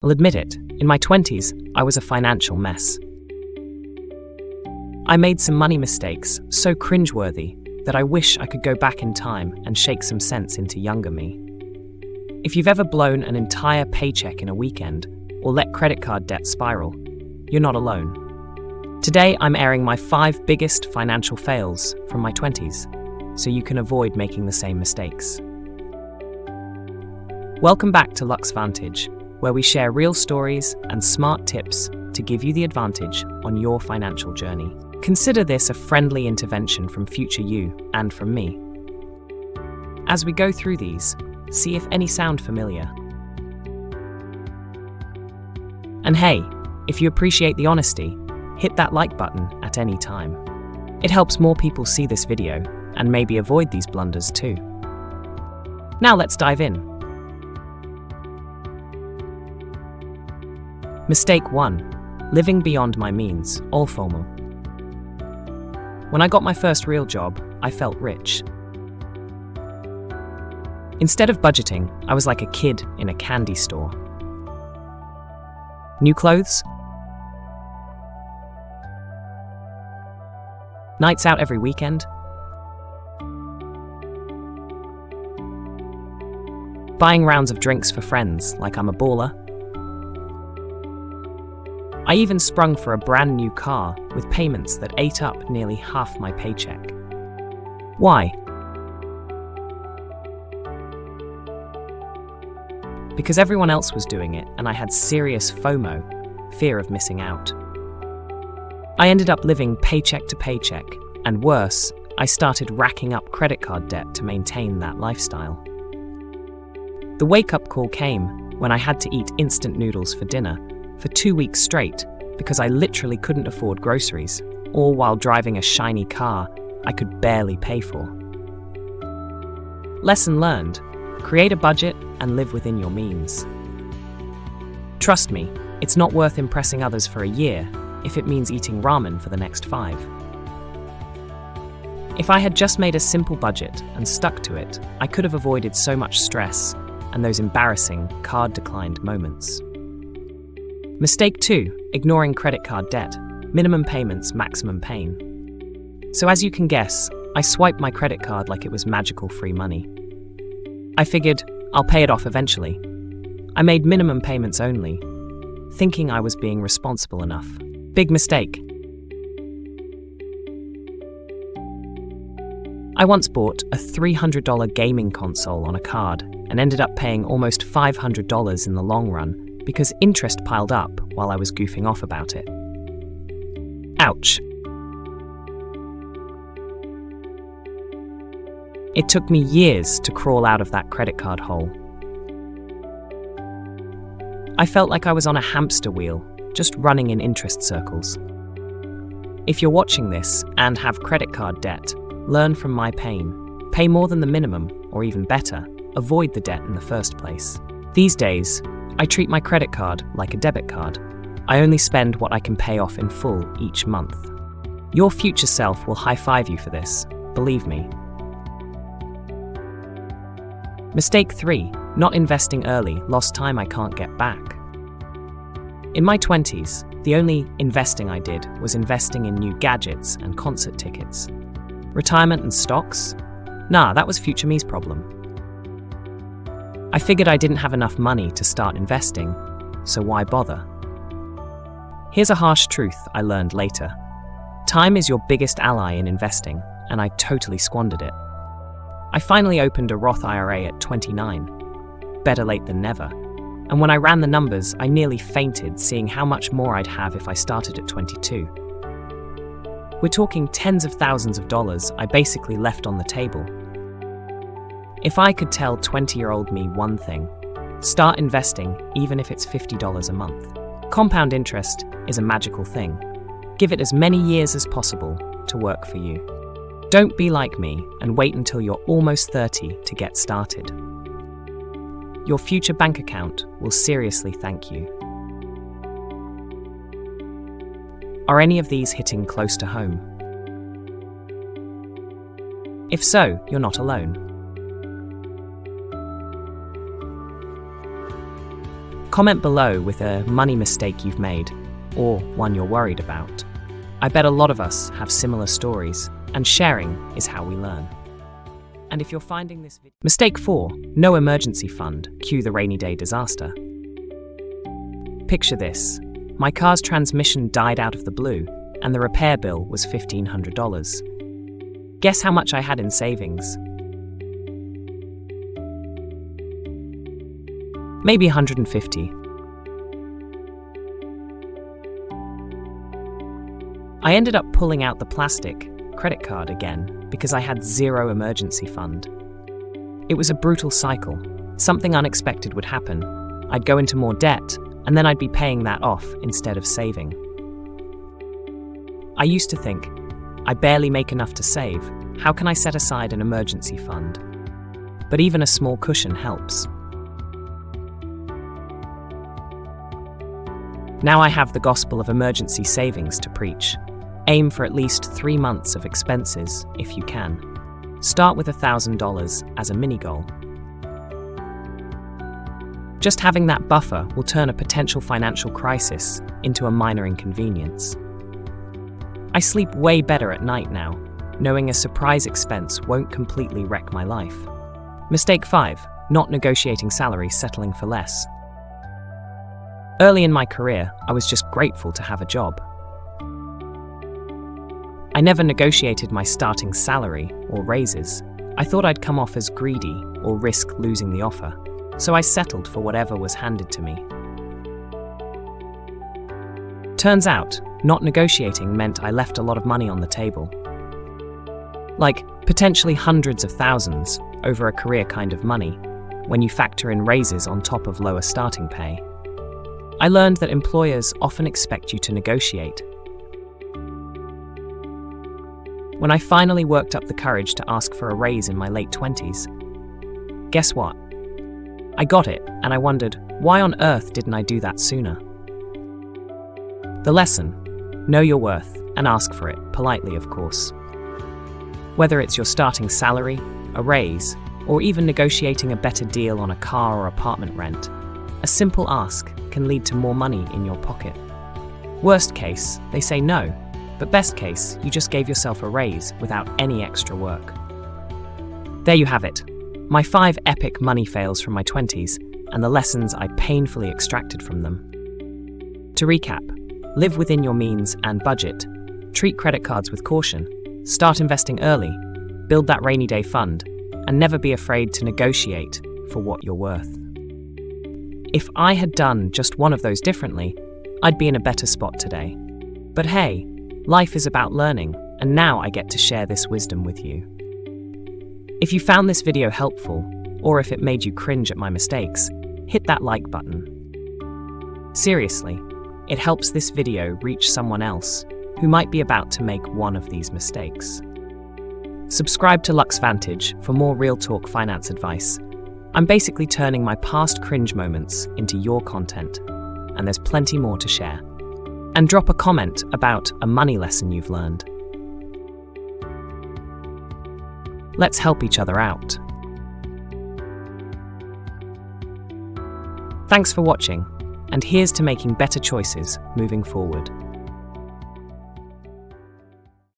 I'll admit it, in my 20s, I was a financial mess. I made some money mistakes so cringeworthy that I wish I could go back in time and shake some sense into younger me. If you've ever blown an entire paycheck in a weekend or let credit card debt spiral, you're not alone. Today, I'm airing my 5 biggest financial fails from my 20s, so you can avoid making the same mistakes. Welcome back to LuxVantage, where we share real stories and smart tips to give you the advantage on your financial journey. Consider this a friendly intervention from future you and from me. As we go through these, see if any sound familiar. And hey, if you appreciate the honesty, hit that like button at any time. It helps more people see this video and maybe avoid these blunders too. Now let's dive in. Mistake 1. Living beyond my means, all formal. When I got my first real job, I felt rich. Instead of budgeting, I was like a kid in a candy store. New clothes? Nights out every weekend? Buying rounds of drinks for friends like I'm a baller? I even sprung for a brand new car with payments that ate up nearly half my paycheck. Why? Because everyone else was doing it and I had serious FOMO, fear of missing out. I ended up living paycheck to paycheck, and worse, I started racking up credit card debt to maintain that lifestyle. The wake-up call came when I had to eat instant noodles for dinner for 2 weeks straight because I literally couldn't afford groceries, all while driving a shiny car I could barely pay for. Lesson learned: create a budget and live within your means. Trust me, it's not worth impressing others for a year if it means eating ramen for the next 5. If I had just made a simple budget and stuck to it, I could have avoided so much stress and those embarrassing card-declined moments. Mistake 2. Ignoring credit card debt. Minimum payments, maximum pain. So as you can guess, I swiped my credit card like it was magical free money. I figured, I'll pay it off eventually. I made minimum payments only, thinking I was being responsible enough. Big mistake. I once bought a $300 gaming console on a card and ended up paying almost $500 in the long run because interest piled up while I was goofing off about it. Ouch. It took me years to crawl out of that credit card hole. I felt like I was on a hamster wheel, just running in interest circles. If you're watching this and have credit card debt, learn from my pain. Pay more than the minimum, or even better, avoid the debt in the first place. These days, I treat my credit card like a debit card. I only spend what I can pay off in full each month. Your future self will high-five you for this, believe me. Mistake 3. Not investing early, lost time I can't get back. In my 20s, the only investing I did was investing in new gadgets and concert tickets. Retirement and stocks? Nah, that was future me's problem. I figured I didn't have enough money to start investing, so why bother? Here's a harsh truth I learned later. Time is your biggest ally in investing, and I totally squandered it. I finally opened a Roth IRA at 29. Better late than never. And when I ran the numbers, I nearly fainted seeing how much more I'd have if I started at 22. We're talking tens of thousands of dollars I basically left on the table. If I could tell 20-year-old me one thing, start investing even if it's $50 a month. Compound interest is a magical thing. Give it as many years as possible to work for you. Don't be like me and wait until you're almost 30 to get started. Your future bank account will seriously thank you. Are any of these hitting close to home? If so, you're not alone. Comment below with a money mistake you've made, or one you're worried about. I bet a lot of us have similar stories, and sharing is how we learn. And if you're finding this video... Mistake 4. No emergency fund. Cue the rainy day disaster. Picture this. My car's transmission died out of the blue, and the repair bill was $1,500. Guess how much I had in savings? Maybe $150. I ended up pulling out the plastic credit card again because I had zero emergency fund. It was a brutal cycle. Something unexpected would happen. I'd go into more debt, and then I'd be paying that off instead of saving. I used to think, I barely make enough to save. How can I set aside an emergency fund? But even a small cushion helps. Now I have the gospel of emergency savings to preach. Aim for at least 3 months of expenses, if you can. Start with $1,000 as a mini goal. Just having that buffer will turn a potential financial crisis into a minor inconvenience. I sleep way better at night now, knowing a surprise expense won't completely wreck my life. Mistake 5. Not negotiating salary, settling for less. Early in my career, I was just grateful to have a job. I never negotiated my starting salary or raises. I thought I'd come off as greedy or risk losing the offer, so I settled for whatever was handed to me. Turns out, not negotiating meant I left a lot of money on the table. Like, potentially hundreds of thousands over a career kind of money, when you factor in raises on top of lower starting pay. I learned that employers often expect you to negotiate. When I finally worked up the courage to ask for a raise in my late 20s, guess what? I got it, and I wondered, why on earth didn't I do that sooner? The lesson: know your worth and ask for it, politely of course. Whether it's your starting salary, a raise, or even negotiating a better deal on a car or apartment rent, a simple ask can lead to more money in your pocket. Worst case, they say no, but best case, you just gave yourself a raise without any extra work. There you have it, my 5 epic money fails from my 20s and the lessons I painfully extracted from them. To recap, live within your means and budget, treat credit cards with caution, start investing early, build that rainy day fund, and never be afraid to negotiate for what you're worth. If I had done just one of those differently, I'd be in a better spot today. But hey, life is about learning, and now I get to share this wisdom with you. If you found this video helpful, or if it made you cringe at my mistakes, hit that like button. Seriously, it helps this video reach someone else who might be about to make one of these mistakes. Subscribe to Lux Vantage for more real talk finance advice. I'm basically turning my past cringe moments into your content, and there's plenty more to share. And drop a comment about a money lesson you've learned. Let's help each other out. Thanks for watching, and here's to making better choices moving forward.